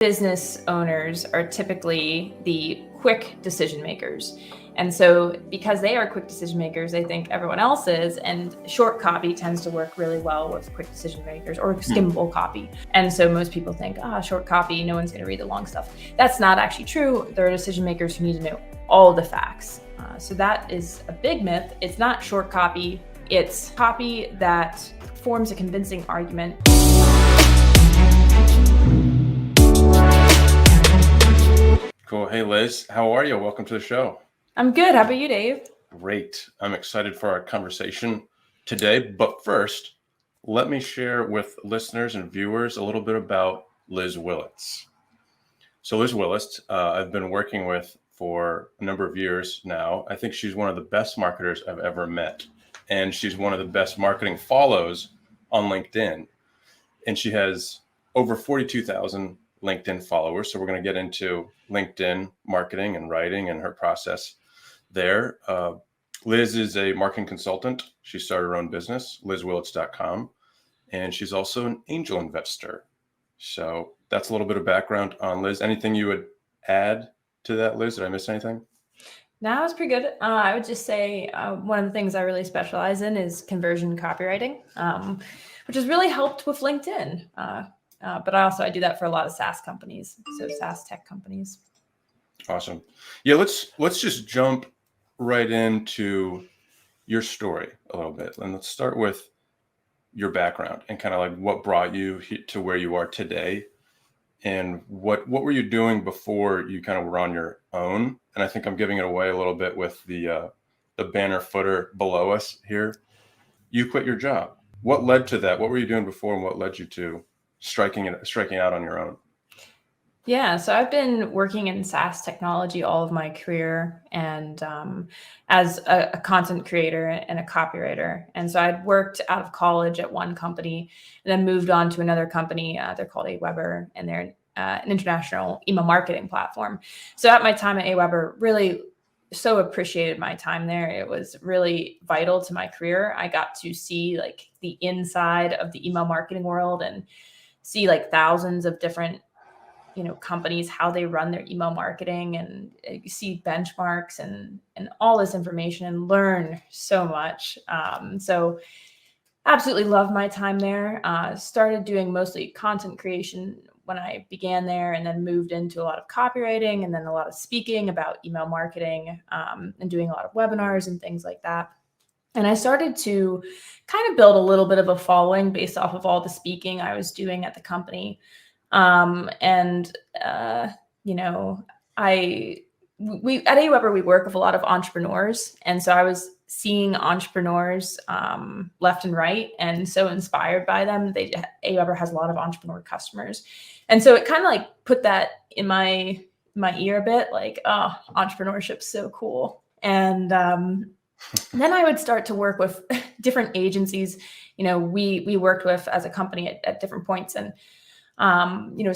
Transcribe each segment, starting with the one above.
Business owners are typically the quick decision makers. And so because they are quick decision makers, they think everyone else is, and short copy tends to work really well with quick decision makers, or skimmable copy. And so most people think, short copy, no one's going to read the long stuff. That's not actually true. There are decision makers who need to know all the facts. So that is a big myth. It's not short copy. It's copy that forms a convincing argument. Cool. Hey, Liz, how are you? Welcome to the show. I'm good. How about you, Dave? Great. I'm excited for our conversation today. But first, let me share with listeners and viewers a little bit about Liz Willits. So Liz Willits, I've been working with for a number of years now. I think she's one of the best marketers I've ever met. And she's one of the best marketing follows on LinkedIn. And she has over 42,000 LinkedIn followers. So we're going to get into LinkedIn marketing and writing and her process there. Liz is a marketing consultant. She started her own business, lizwillits.com, and she's also an angel investor. So that's a little bit of background on Liz. Anything you would add to that, Liz? Did I miss anything? No, it's pretty good. I would just say one of the things I really specialize in is conversion copywriting, which has really helped with LinkedIn. But I do that for a lot of SaaS companies, so SaaS tech companies. Awesome. Yeah, let's just jump right into your story a little bit. And let's start with your background and kind of like what brought you to where you are today, and what were you doing before you kind of were on your own? And I think I'm giving it away a little bit with the banner footer below us here. You quit your job. What led to that? What were you doing before, and what led you to striking out on your own? Yeah, so I've been working in SaaS technology all of my career, and as a content creator and a copywriter. And so I'd worked out of college at one company and then moved on to another company. They're called Aweber, and they're an international email marketing platform. So at my time at Aweber, really so appreciated my time there. It was really vital to my career. I got to see like the inside of the email marketing world and see like thousands of different, companies, how they run their email marketing, and see benchmarks and all this information and learn so much. So absolutely love my time there. Started doing mostly content creation when I began there, and then moved into a lot of copywriting and then a lot of speaking about email marketing, and doing a lot of webinars and things like that. And I started to kind of build a little bit of a following based off of all the speaking I was doing at the company. We at Aweber, we work with a lot of entrepreneurs. And so I was seeing entrepreneurs left and right, and so inspired by them. Aweber has a lot of entrepreneur customers. And so it kind of like put that in my ear a bit, like, oh, entrepreneurship's so cool. And then I would start to work with different agencies, we worked with as a company at different points. And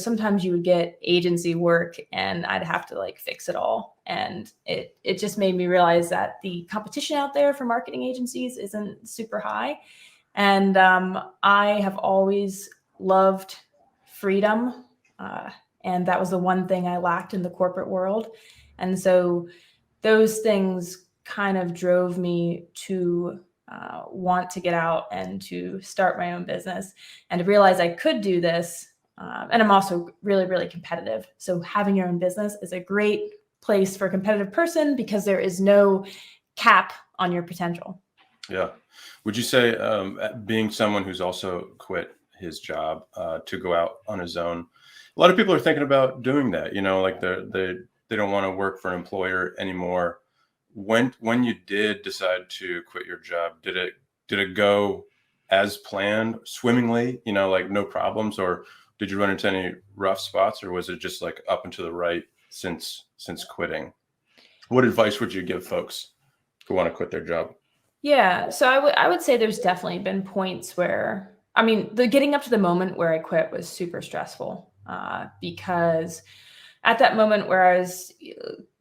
sometimes you would get agency work and I'd have to like fix it all. And it just made me realize that the competition out there for marketing agencies isn't super high. And I have always loved freedom. And that was the one thing I lacked in the corporate world. And so those things kind of drove me to want to get out and to start my own business and to realize I could do this. And I'm also really, really competitive. So having your own business is a great place for a competitive person because there is no cap on your potential. Yeah. Would you say, being someone who's also quit his job to go out on his own, a lot of people are thinking about doing that, like they don't want to work for an employer anymore. When you did decide to quit your job, did it go as planned, swimmingly, like no problems, or did you run into any rough spots, or was it just like up and to the right since quitting? What advice would you give folks who want to quit their job? Yeah, so I would say there's definitely been points where, the getting up to the moment where I quit was super stressful because at that moment where I was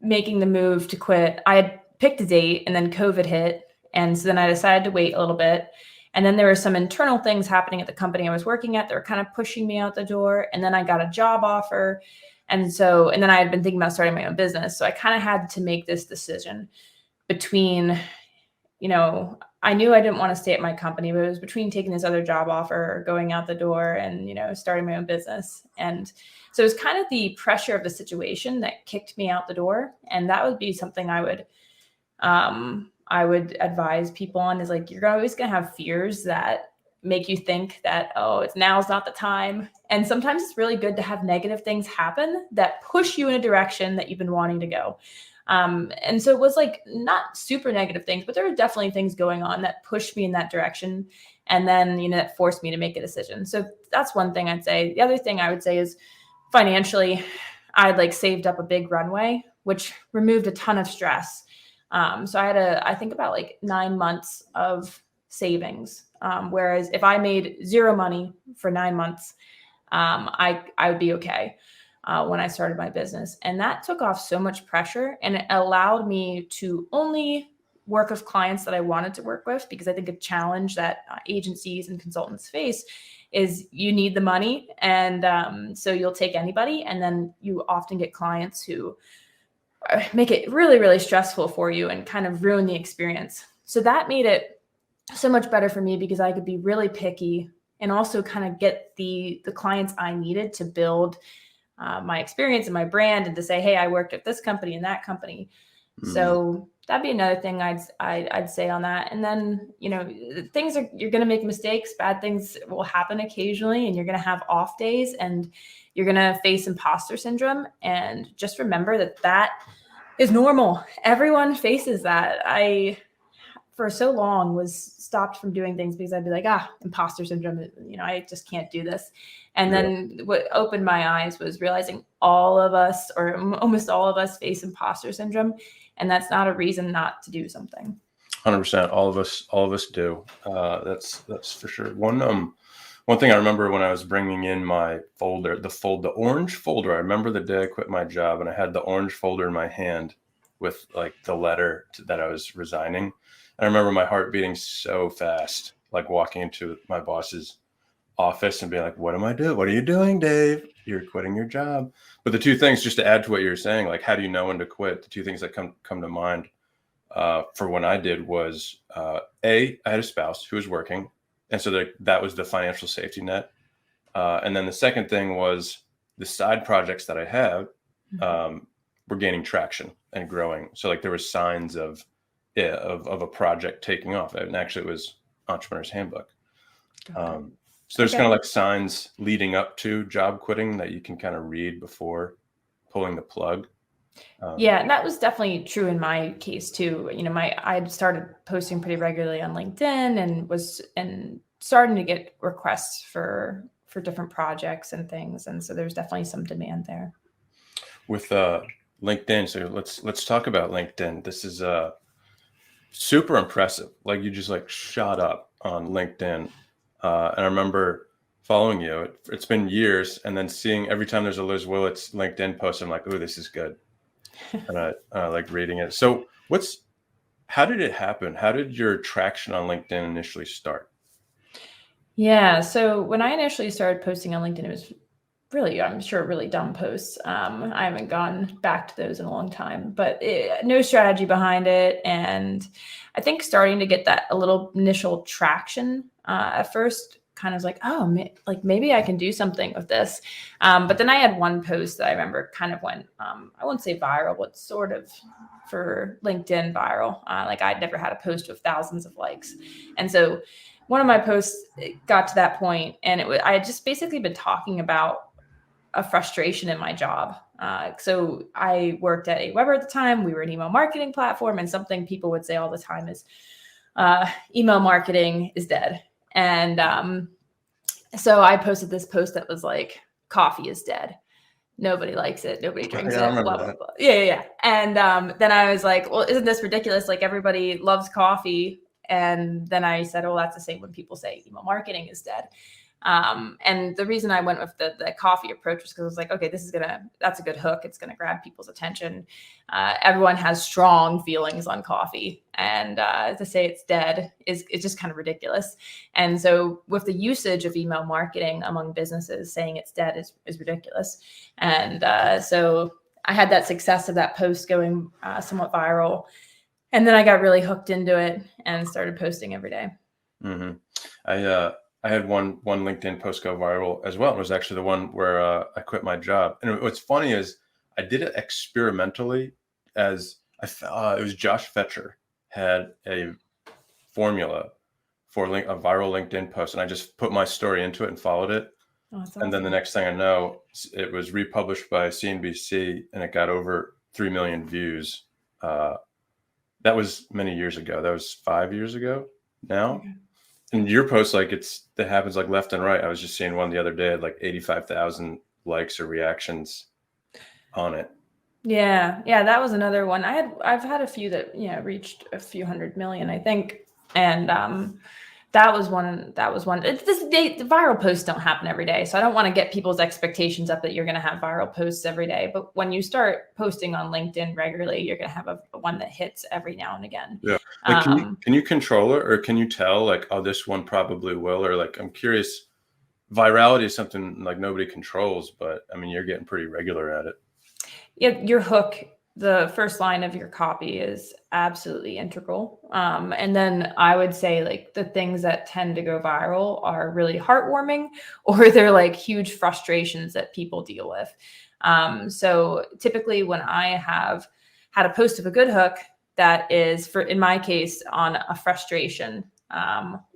making the move to quit, I had picked a date and then COVID hit. And so then I decided to wait a little bit. And then there were some internal things happening at the company I was working at that were kind of pushing me out the door. And then I got a job offer. And then I had been thinking about starting my own business. So I kind of had to make this decision between, I knew I didn't want to stay at my company, but it was between taking this other job offer or going out the door and, starting my own business. And so it was kind of the pressure of the situation that kicked me out the door. And that would be something I would advise people on, is like, you're always going to have fears that make you think that, now's not the time. And sometimes it's really good to have negative things happen that push you in a direction that you've been wanting to go. And so it was like not super negative things, but there were definitely things going on that pushed me in that direction. And then, that forced me to make a decision. So that's one thing I'd say. The other thing I would say is financially, I'd saved up a big runway, which removed a ton of stress. So I had I think about 9 months of savings. Whereas if I made zero money for 9 months, I would be okay. When I started my business. And that took off so much pressure, and it allowed me to only work with clients that I wanted to work with, because I think a challenge that agencies and consultants face is you need the money. And so you'll take anybody, and then you often get clients who make it really, really stressful for you and kind of ruin the experience. So that made it so much better for me, because I could be really picky and also kind of get the clients I needed to build my experience and my brand, and to say, hey, I worked at this company and that company. Mm-hmm. So that'd be another thing I'd say on that. And then, you're going to make mistakes. Bad things will happen occasionally, and you're going to have off days, and you're going to face imposter syndrome. And just remember that is normal. Everyone faces that. I, for so long, was stopped from doing things because I'd be like, imposter syndrome, I just can't do this. And then what opened my eyes was realizing all of us, or almost all of us, face imposter syndrome. And that's not a reason not to do something. 100%. All of us do. That's for sure. One thing I remember when I was bringing in my folder, the orange folder, I remember the day I quit my job, and I had the orange folder in my hand with the letter that I was resigning. And I remember my heart beating so fast, walking into my boss's office and being like, what am I doing? What are you doing, Dave? You're quitting your job. But the two things, just to add to what you're saying, how do you know when to quit? The two things that come to mind for when I did was, I had a spouse who was working. And so that was the financial safety net. And then the second thing was the side projects that I have were gaining traction and growing. So there were signs of a project taking off. And actually it was Entrepreneur's Handbook. So there's kind of signs leading up to job quitting that you can kind of read before pulling the plug. And that was definitely true in my case too. I started posting pretty regularly on LinkedIn, and starting to get requests for different projects and things. And so there's definitely some demand there. With LinkedIn, so let's talk about LinkedIn. This is super impressive. You just shot up on LinkedIn. And I remember following you. It's been years, and then seeing every time there's a Liz Willits LinkedIn post, I'm like, oh, this is good. And I like reading it. So how did it happen? How did your traction on LinkedIn initially start? Yeah. So when I initially started posting on LinkedIn, it was really, I'm sure, really dumb posts. I haven't gone back to those in a long time, but no strategy behind it. And I think starting to get that a little initial traction at first, kind of maybe I can do something with this. But then I had one post that I remember kind of went, I wouldn't say viral, but sort of for LinkedIn viral. I'd never had a post with thousands of likes. And so one of my posts got to that point, and I had just basically been talking about a frustration in my job. So I worked at Aweber at the time. We were an email marketing platform, and something people would say all the time is email marketing is dead. And so I posted this post that was like, coffee is dead. Nobody likes it. Nobody drinks it. Blah, blah, blah. Yeah. And then I was like, well, isn't this ridiculous? Everybody loves coffee. And then I said, oh, that's the same when people say email marketing is dead. And the reason I went with the coffee approach was because I was like, okay, that's a good hook. It's going to grab people's attention. Everyone has strong feelings on coffee, and to say it's dead is just kind of ridiculous. And so with the usage of email marketing among businesses, saying it's dead is ridiculous. And so I had that success of that post going somewhat viral. And then I got really hooked into it and started posting every day. Mm-hmm. I had one LinkedIn post go viral as well. It was actually the one where I quit my job. And what's funny is I did it experimentally, as it was Josh Fetcher had a formula for a viral LinkedIn post, and I just put my story into it and followed it. Oh, that's And then the awesome. next thing I know, it was republished by CNBC, and it got over 3 million views. That was many years ago. That was 5 years ago now. Okay. And your post, like that happens like left and right. I was just seeing one the other day, had like 85,000 likes or reactions on it. Yeah, that was another one. I've had a few that reached a few 100 million, I think, and that was one. The viral posts don't happen every day, so I don't want to get people's expectations up that you're going to have viral posts every day. But when you start posting on LinkedIn regularly, you're going to have one that hits every now and again. Yeah. Like, can you control it, or can you tell like, oh, this one probably will, or like, I'm curious. Virality is something like nobody controls, but I mean, you're getting pretty regular at it. Yeah, your hook, the first line of your copy is absolutely integral. And then I would say like the things that tend to go viral are really heartwarming, or they're like huge frustrations that people deal with. So typically when I have had a post of a good hook that is, in my case, on a frustration,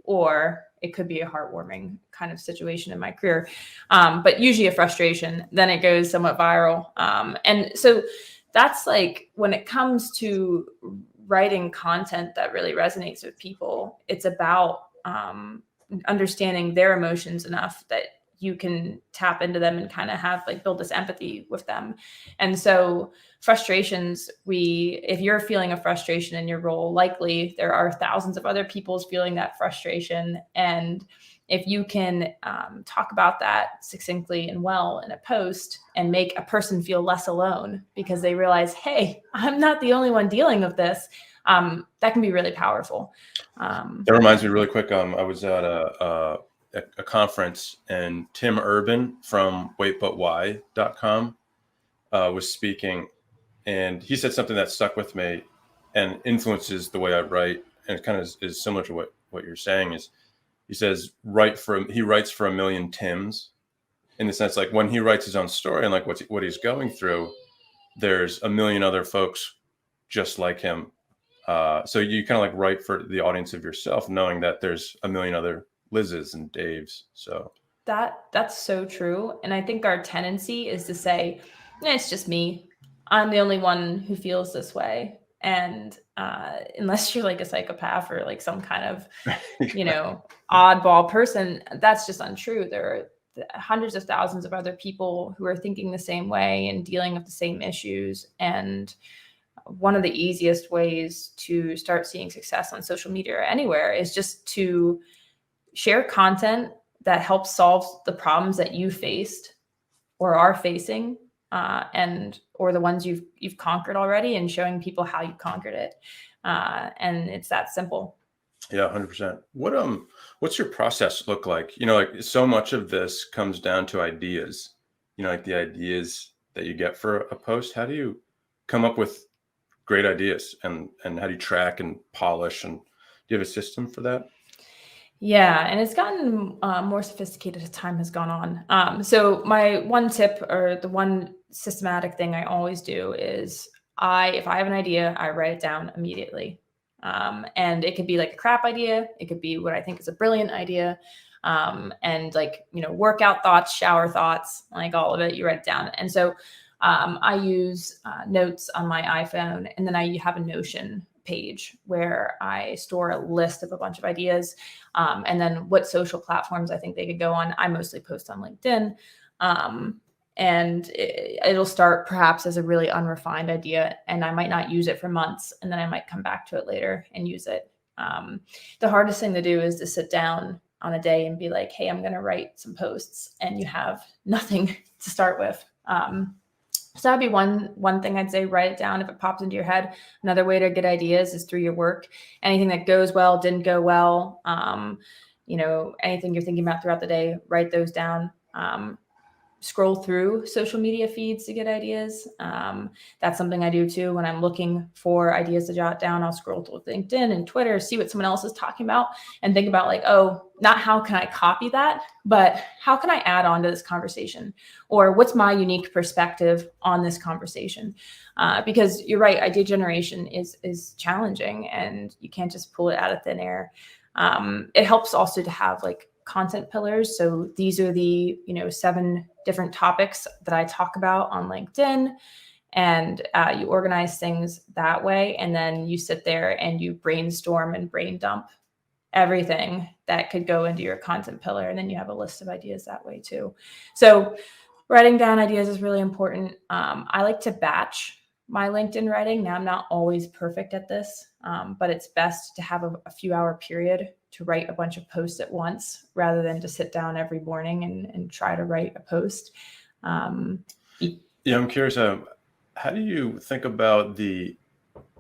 or it could be a heartwarming kind of situation in my career, but usually a frustration, then it goes somewhat viral. And so that's like, when it comes to writing content that really resonates with people, it's about understanding their emotions enough that you can tap into them and kind of have like build this empathy with them. And so frustrations, if you're feeling a frustration in your role, likely there are thousands of other people feeling that frustration. And if you can talk about that succinctly and well in a post and make a person feel less alone because they realize, hey, I'm not the only one dealing with this, that can be really powerful. That reminds me really quick. I was at a conference, and Tim Urban from waitbutwhy.com was speaking, and he said something that stuck with me and influences the way I write, and it kind of is similar to what you're saying. Is he says he writes for a million Tims, in the sense like when he writes his own story and like what he's going through, there's a million other folks just like him. So you kind of like write for the audience of yourself, knowing that there's a million other Liz's and Dave's. So that's so true. And I think our tendency is to say, it's just me. I'm the only one who feels this way. And unless you're like a psychopath or like some kind of, oddball person, that's just untrue. There are hundreds of thousands of other people who are thinking the same way and dealing with the same issues. And one of the easiest ways to start seeing success on social media or anywhere is just to share content that helps solve the problems that you faced or are facing, or the ones you've conquered already, and showing people how you conquered it. And it's that simple. Yeah, 100%. What's your process look like? Like so much of this comes down to ideas, like the ideas that you get for a post. How do you come up with great ideas, and how do you track and polish, and do you have a system for that? Yeah, and it's gotten more sophisticated as time has gone on. So my one tip, or the one systematic thing I always do, is if I have an idea, I write it down immediately. And it could be like a crap idea. It could be what I think is a brilliant idea. And like, workout thoughts, shower thoughts, like all of it, you write it down. And so I use notes on my iPhone, and then I have a Notion page where I store a list of a bunch of ideas, and then what social platforms I think they could go on. I mostly post on LinkedIn, and it'll start perhaps as a really unrefined idea, and I might not use it for months, and then I might come back to it later and use it. The hardest thing to do is to sit down on a day and be like, hey, I'm going to write some posts, and you have nothing to start with. So that'd be one thing I'd say, write it down if it pops into your head. Another way to get ideas is through your work. Anything that goes well, didn't go well, anything you're thinking about throughout the day, write those down. Scroll through social media feeds to get ideas. That's something I do too. When I'm looking for ideas to jot down, I'll scroll through LinkedIn and Twitter, see what someone else is talking about, and think about like, oh, not how can I copy that, but how can I add on to this conversation? Or what's my unique perspective on this conversation? Because you're right, idea generation is challenging, and you can't just pull it out of thin air. It helps also to have like content pillars. So these are the 7 different topics that I talk about on LinkedIn, and you organize things that way, and then you sit there and you brainstorm and brain dump everything that could go into your content pillar, and then you have a list of ideas that way too. So writing down ideas is really important. I like to batch my LinkedIn writing. Now, I'm not always perfect at this, but it's best to have a few hour period to write a bunch of posts at once, rather than to sit down every morning and try to write a post. I'm curious, how do you think about the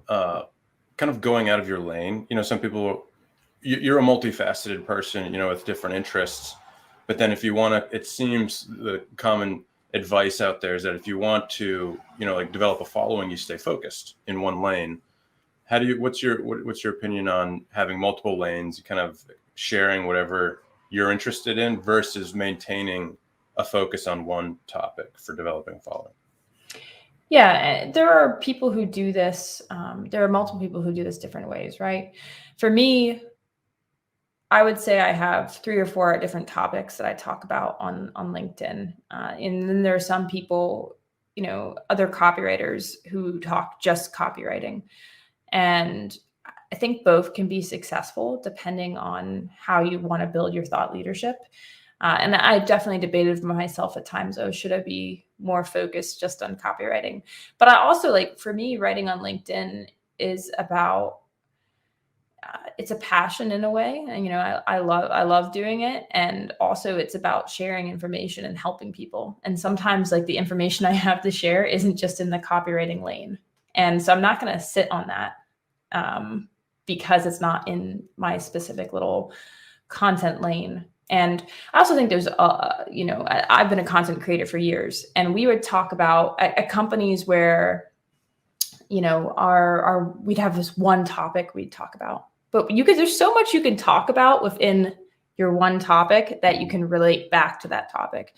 kind of going out of your lane? Some people, you're a multifaceted person, with different interests. But then if you want to, it seems the common advice out there is that if you want to, develop a following, you stay focused in one lane. What's your opinion on having multiple lanes, kind of sharing whatever you're interested in versus maintaining a focus on one topic for developing a following? Yeah, there are people who do this. There are multiple people who do this different ways, right? For me, I would say I have 3 or 4 different topics that I talk about on LinkedIn. And then there are some people, other copywriters who talk just copywriting. And I think both can be successful depending on how you want to build your thought leadership. And I definitely debated with myself at times, should I be more focused just on copywriting? But I also for me, writing on LinkedIn is about, it's a passion in a way. And, I love doing it. And also it's about sharing information and helping people. And sometimes the information I have to share isn't just in the copywriting lane. And so I'm not going to sit on that because it's not in my specific little content lane. And I also think there's, I've been a content creator for years, and we would talk about at companies where, we'd have this one topic we'd talk about, but there's so much you can talk about within your one topic that you can relate back to that topic.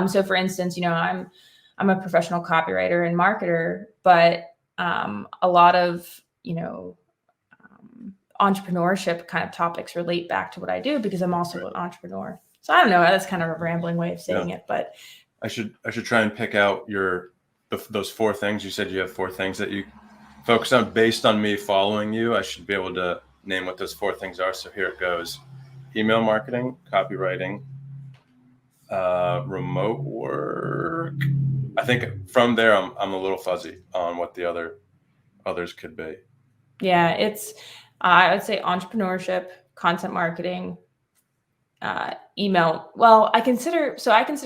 So for instance, I'm a professional copywriter and marketer, but a lot of, entrepreneurship kind of topics relate back to what I do because I'm also an entrepreneur. So I don't know, that's kind of a rambling way of saying it, but I should try and pick out those 4 things. You said you have 4 things that you focus on based on me following you. I should be able to name what those 4 things are. So here it goes: email marketing, copywriting, remote work. I think from there, I'm a little fuzzy on what the others could be. Yeah, I would say entrepreneurship, content marketing, email. Well, I consider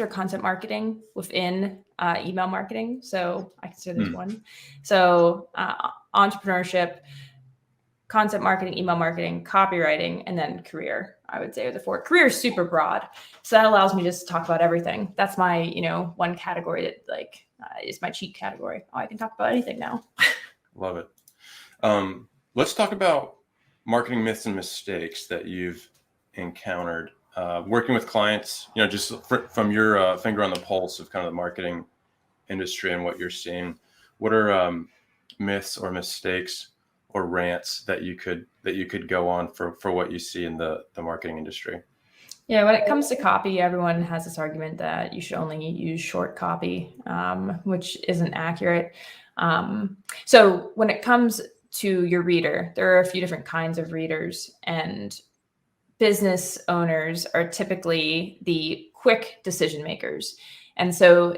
content marketing within email marketing. So I consider this one. So entrepreneurship, content marketing, email marketing, copywriting, and then career, I would say, are the 4. Career is super broad. So that allows me just to talk about everything. That's my, one category that is my cheat category. I can talk about anything now. Love it. Let's talk about marketing myths and mistakes that you've encountered working with clients, just from your finger on the pulse of kind of the marketing industry and what you're seeing. What are myths or mistakes or rants that you could go on for what you see in the marketing industry? Yeah, when it comes to copy, everyone has this argument that you should only use short copy, which isn't accurate. So when it comes to your reader, there are a few different kinds of readers, and business owners are typically the quick decision makers. And so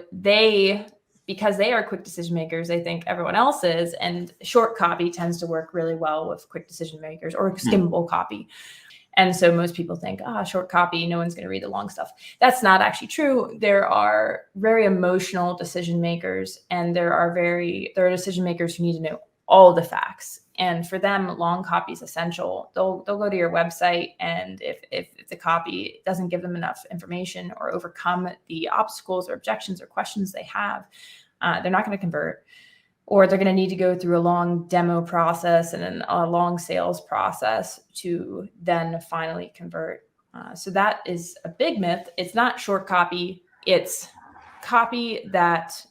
because they are quick decision makers, they think everyone else is, and short copy tends to work really well with quick decision makers or skimmable copy. And so most people think, short copy, no one's going to read the long stuff. That's not actually true. There are very emotional decision makers, and there are decision makers who need to know all the facts. And for them, long copy is essential. They'll go to your website, and if the copy doesn't give them enough information or overcome the obstacles or objections or questions they have, they're not going to convert, or they're going to need to go through a long demo process and then a long sales process to then finally convert. So that is a big myth. It's not short copy. It's copy that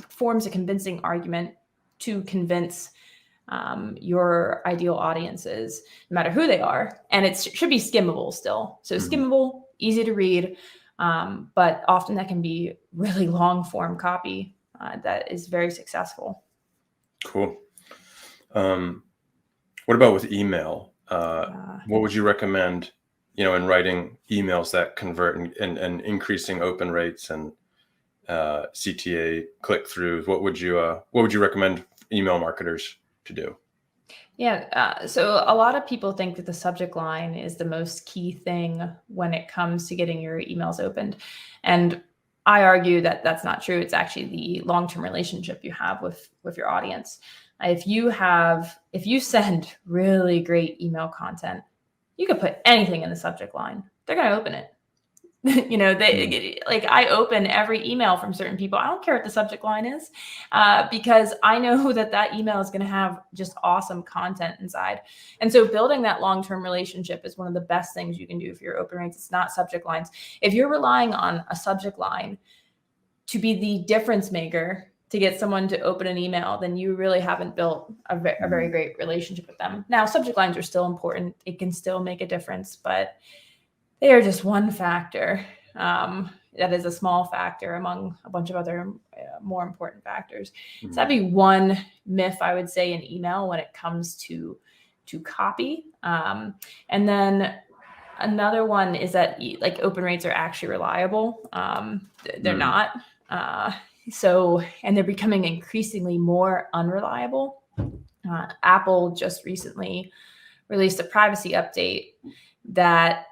forms a convincing argument to convince your ideal audiences, no matter who they are. And it should be skimmable still. So skimmable, easy to read, but often that can be really long form copy that is very successful. Cool. What about with email? What would you recommend, in writing emails that convert and increasing open rates and CTA click-throughs? What would you recommend email marketers to do? Yeah. So a lot of people think that the subject line is the most key thing when it comes to getting your emails opened. And I argue that that's not true. It's actually the long-term relationship you have with your audience. If you send really great email content, you could put anything in the subject line. They're going to open it. I open every email from certain people. I don't care what the subject line is, because I know that email is going to have just awesome content inside. And so building that long-term relationship is one of the best things you can do for your open rates. It's not subject lines. If you're relying on a subject line to be the difference maker to get someone to open an email, then you really haven't built a very great relationship with them. Now, subject lines are still important. It can still make a difference, but they are just one factor. That is a small factor among a bunch of other more important factors. So that'd be one myth I would say in email when it comes to copy. And then another one is that open rates are actually reliable. They're not. And they're becoming increasingly more unreliable. Apple just recently released a privacy update that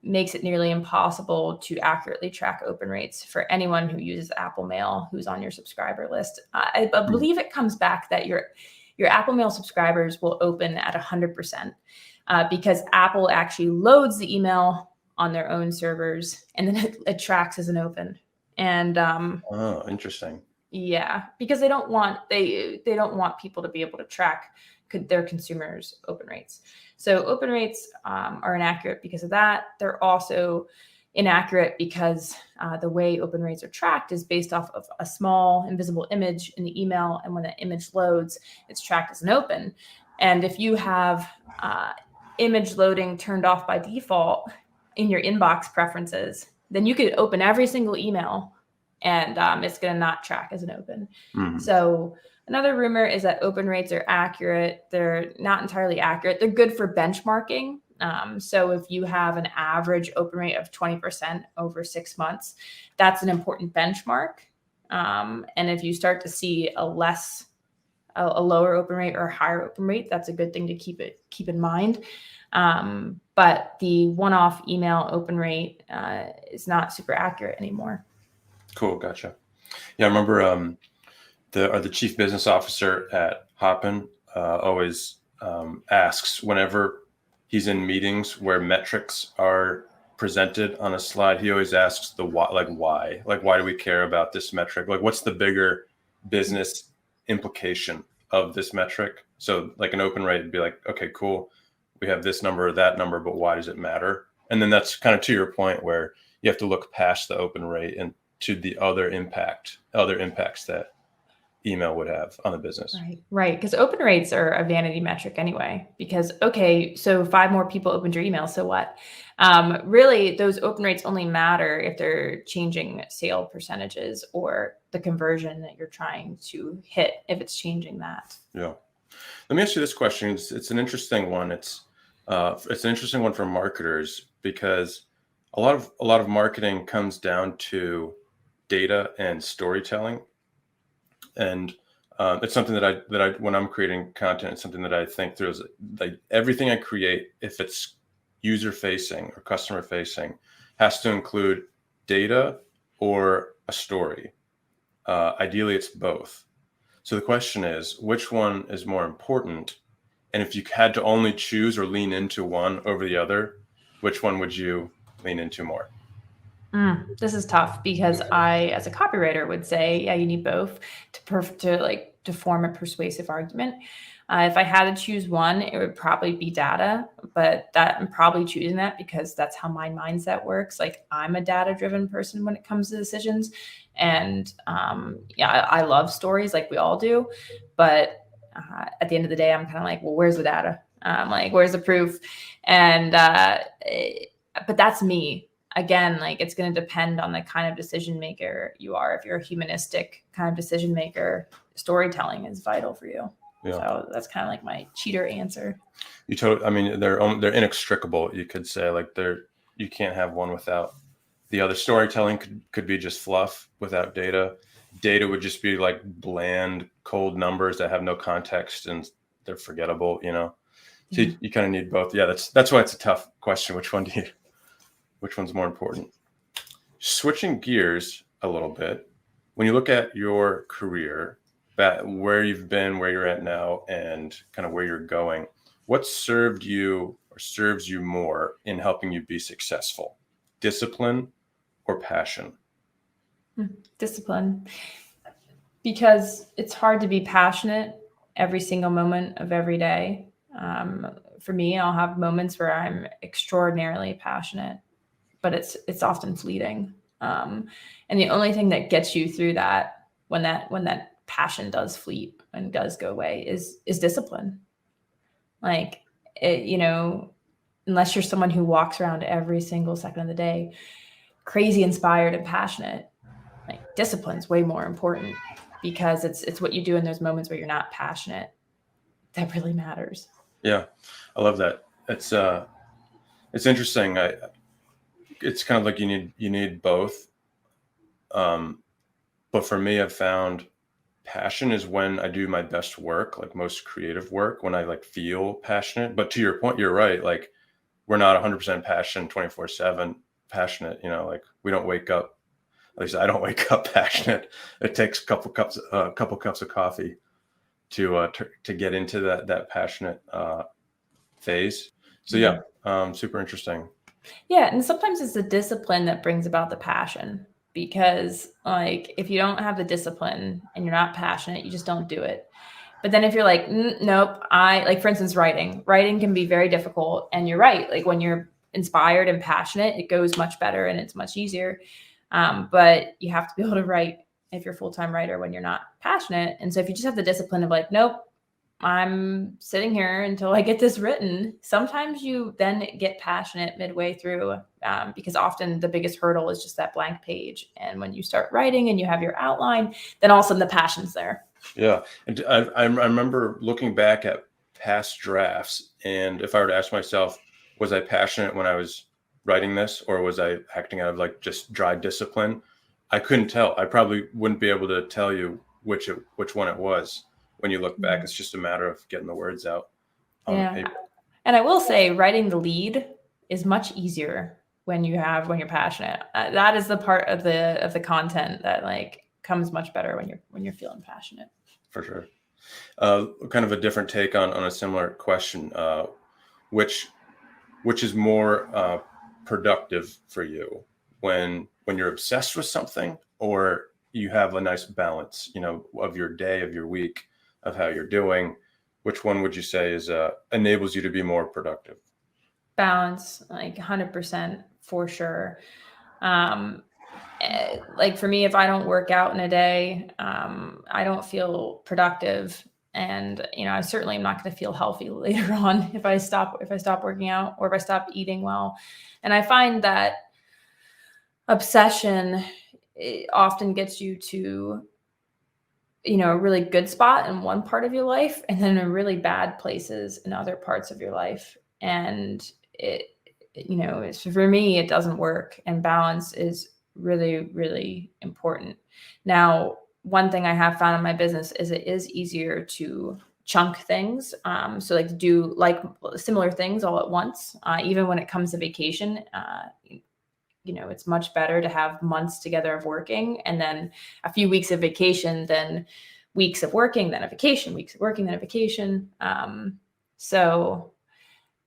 makes it nearly impossible to accurately track open rates for anyone who uses Apple Mail, who's on your subscriber list. I believe it comes back that your Apple Mail subscribers will open at 100%, because Apple actually loads the email on their own servers and then it tracks as an open. And interesting. Yeah, because they don't want people to be able to track their consumers' open rates. So open rates are inaccurate because of that. They're also inaccurate because the way open rates are tracked is based off of a small invisible image in the email. And when that image loads, it's tracked as an open. And if you have image loading turned off by default in your inbox preferences, then you could open every single email and it's going to not track as an open. So another rumor is that open rates are accurate. They're not entirely accurate. They're good for benchmarking. So if you have an average open rate of 20% over 6 months, that's an important benchmark. And if you start to see a lower open rate or a higher open rate, that's a good thing to keep in mind. But the one-off email open rate is not super accurate anymore. Cool. Gotcha. Yeah. I remember the chief business officer at Hopin always asks whenever he's in meetings where metrics are presented on a slide, he always asks the why, why do we care about this metric? Like, what's the bigger business implication of this metric? So like an open rate would be like, okay, cool. We have this number or that number, but why does it matter? And then that's kind of to your point where you have to look past the open rate and to the other impacts that email would have on the business. Right. Because open rates are a vanity metric anyway, because, okay, so 5 more people opened your email. So what? Really, those open rates only matter if they're changing sale percentages or the conversion that you're trying to hit, if it's changing that. Yeah. Let me ask you this question. It's an interesting one. It's an interesting one for marketers because a lot of marketing comes down to data and storytelling. And it's something that I when I'm creating content, it's something that I think through is like everything I create, if it's user facing or customer facing has to include data or a story. Ideally, it's both. So the question is, which one is more important? And if you had to only choose or lean into one over the other, which one would you lean into more? This is tough because I, as a copywriter, would say, yeah, you need both to form a persuasive argument. If I had to choose one, it would probably be data, but I'm probably choosing that because that's how my mindset works. Like, I'm a data-driven person when it comes to decisions, and I love stories, like we all do. But at the end of the day, I'm kind of like, well, where's the data? Like, where's the proof? And but that's me. Again, like, it's going to depend on the kind of decision maker you are. If you're a humanistic kind of decision maker, storytelling is vital for you. Yeah. So that's kind of like my cheater answer. I mean, they're inextricable. You could say, like, you can't have one without the other. Storytelling could be just fluff without data. Data would just be like bland, cold numbers that have no context and they're forgettable, you know? So you kind of need both. Yeah. That's why it's a tough question. Which one's more important? Switching gears a little bit, when you look at your career, where you've been, where you're at now, and kind of where you're going, what served you or serves you more in helping you be successful? Discipline or passion? Discipline. Because it's hard to be passionate every single moment of every day. For me, I'll have moments where I'm extraordinarily passionate, but it's often fleeting. And the only thing that gets you through that, when that passion does fleet and does go away, is discipline. Like, unless you're someone who walks around every single second of the day, crazy inspired and passionate, like, discipline's way more important, because it's what you do in those moments where you're not passionate that really matters. Yeah, I love that. It's interesting. It's kind of like you need both. But for me, I've found passion is when I do my best work, like most creative work, when I like feel passionate. But to your point, you're right. Like, we're not 100% passionate 24/7 passionate. You know, like, we don't wake up. At least I don't wake up passionate. It takes a couple cups of coffee to get into that passionate phase. So yeah, super interesting. Yeah, and sometimes it's the discipline that brings about the passion, because, like, if you don't have the discipline and you're not passionate, you just don't do it. But then if you're like, nope, for instance, writing can be very difficult. And you're right. Like, when you're inspired and passionate, it goes much better and it's much easier. But you have to be able to write if you're a full-time writer when you're not passionate. And so if you just have the discipline of like, nope, I'm sitting here until I get this written, sometimes you then get passionate midway through, because often the biggest hurdle is just that blank page. And when you start writing and you have your outline, then all of a sudden the passion's there. Yeah. And I remember looking back at past drafts, and if I were to ask myself, was I passionate when I was writing this, or was I acting out of like just dry discipline? I couldn't tell. I probably wouldn't be able to tell you which one it was. When you look back, it's just a matter of getting the words out on the paper. And I will say, writing the lead is much easier when you're passionate. That is the part of the content that, like, comes much better when you're feeling passionate. For sure. Kind of a different take on a similar question. Which is more productive for you, when you're obsessed with something, or you have a nice balance, of your day, of your week, of how you're doing? Which one would you say enables you to be more productive? Balance, like 100% for sure. Like, for me, if I don't work out in a day, I don't feel productive. And, I certainly am not going to feel healthy later on if I stop working out, or if I stop eating well. And I find that obsession, it often gets you to, a really good spot in one part of your life, and then in really bad places in other parts of your life. And for me, it doesn't work. And balance is really, really important. Now, one thing I have found in my business is it is easier to chunk things. So like to do like similar things all at once. Even when it comes to vacation, it's much better to have months together of working and then a few weeks of vacation, then weeks of working, then a vacation, weeks of working, then a vacation. So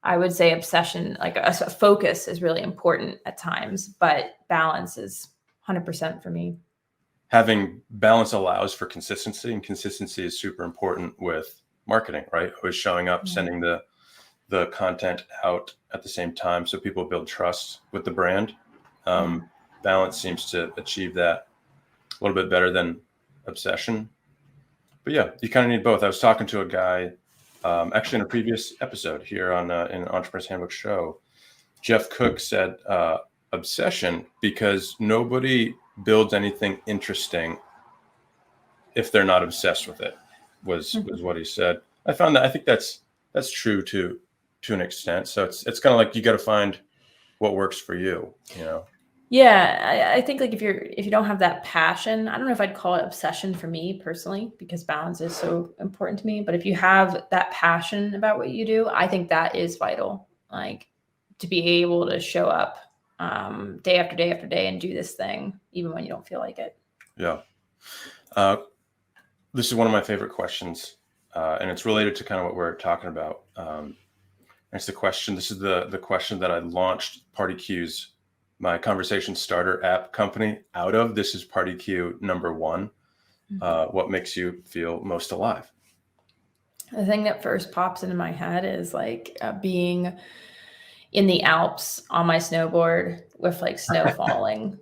I would say obsession, like a focus is really important at times, but balance is 100% for me. Having balance allows for consistency, and consistency is super important with marketing, right? Always showing up, sending the content out at the same time so people build trust with the brand. Balance seems to achieve that a little bit better than obsession. But yeah, you kind of need both. I was talking to a guy actually in a previous episode here on in Entrepreneur's Handbook show. Jeff Cook said obsession because nobody builds anything interesting if they're not obsessed with it was what he said. I think that's true to an extent. So it's kind of like you got to find what works for you, Yeah, I think like if you don't have that passion, I don't know if I'd call it obsession for me personally, because balance is so important to me. But if you have that passion about what you do, I think that is vital. Like to be able to show up day after day after day and do this thing, even when you don't feel like it. Yeah. This is one of my favorite questions, and it's related to kind of what we're talking about. It's the question. This is the question that I launched Party Cues, my conversation starter app company, out of. This is Party Cue number 1. What makes you feel most alive? The thing that first pops into my head is like being in the Alps on my snowboard with like snow falling.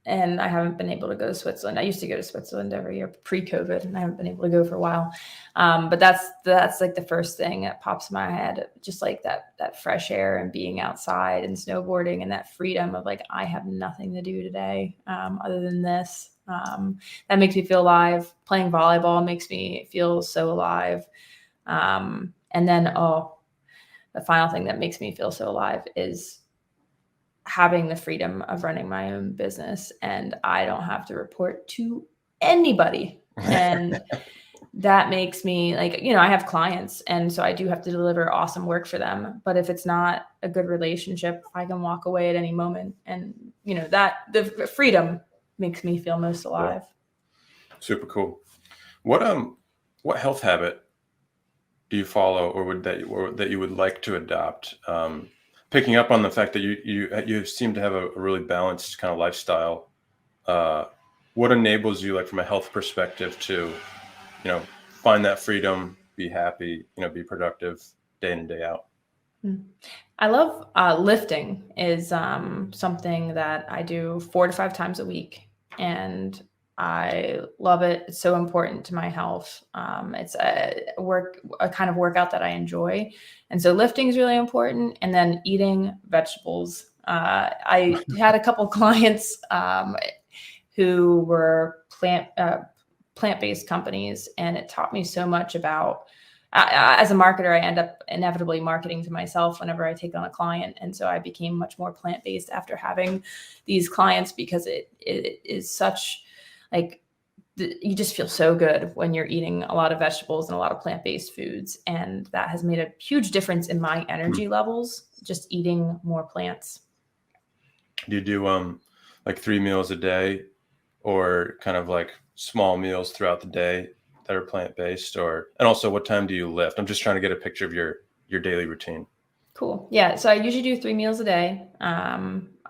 And I haven't been able to go to Switzerland. I used to go to Switzerland every year pre-COVID, and I haven't been able to go for a while. But that's like the first thing that pops in my head, just like that fresh air and being outside and snowboarding and that freedom of like, I have nothing to do today other than this. That makes me feel alive. Playing volleyball makes me feel so alive. And then, the final thing that makes me feel so alive is having the freedom of running my own business, and I don't have to report to anybody. And that makes me like, I have clients, and so I do have to deliver awesome work for them. But if it's not a good relationship, I can walk away at any moment. And, that the freedom makes me feel most alive. Yeah. Super cool. What health habit do you follow, or that you would like to adopt? Picking up on the fact that you seem to have a really balanced kind of lifestyle. What enables you, like from a health perspective, to, find that freedom, be happy, be productive day in and day out? I love lifting is something that I do 4 to 5 times a week, and I love it. It's so important to my health. It's a kind of workout that I enjoy. And so lifting is really important. And then eating vegetables. I had a couple clients who were plant-based companies, and it taught me so much about, as a marketer, I end up inevitably marketing to myself whenever I take on a client. And so I became much more plant-based after having these clients, because it is such like, you just feel so good when you're eating a lot of vegetables and a lot of plant-based foods. And that has made a huge difference in my energy levels, just eating more plants. Do you do like 3 meals a day, or kind of like small meals throughout the day that are plant-based? And also, what time do you lift? I'm just trying to get a picture of your daily routine. Cool. Yeah. So I usually do 3 meals a day.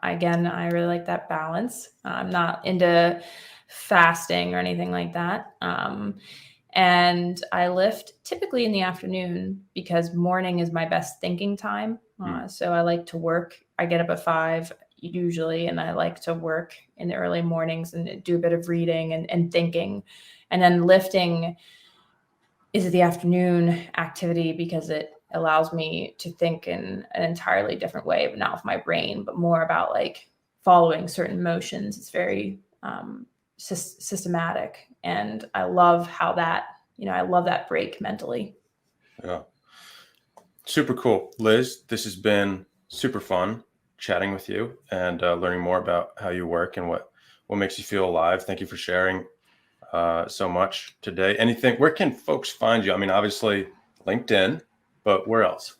Again, I really like that balance. I'm not into fasting or anything like that. And I lift typically in the afternoon, because morning is my best thinking time. So I like to work. I get up at 5 usually, and I like to work in the early mornings and do a bit of reading and thinking. And then lifting is the afternoon activity, because it allows me to think in an entirely different way, but not with my brain, but more about like following certain motions. It's very systematic, and I love how that, I love that break mentally. Yeah. Super cool. Liz, this has been super fun chatting with you and learning more about how you work and what makes you feel alive. Thank you for sharing so much today. Anything, where can folks find you? I mean, obviously LinkedIn, but where else?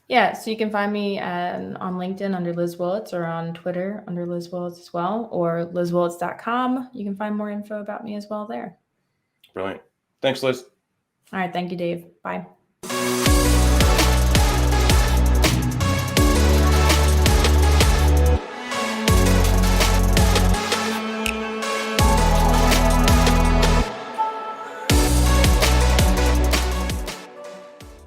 Yeah, so you can find me on LinkedIn under Liz Willits, or on Twitter under Liz Willits as well, or lizwillits.com. You can find more info about me as well there. Brilliant. Thanks, Liz. All right. Thank you, Dave. Bye.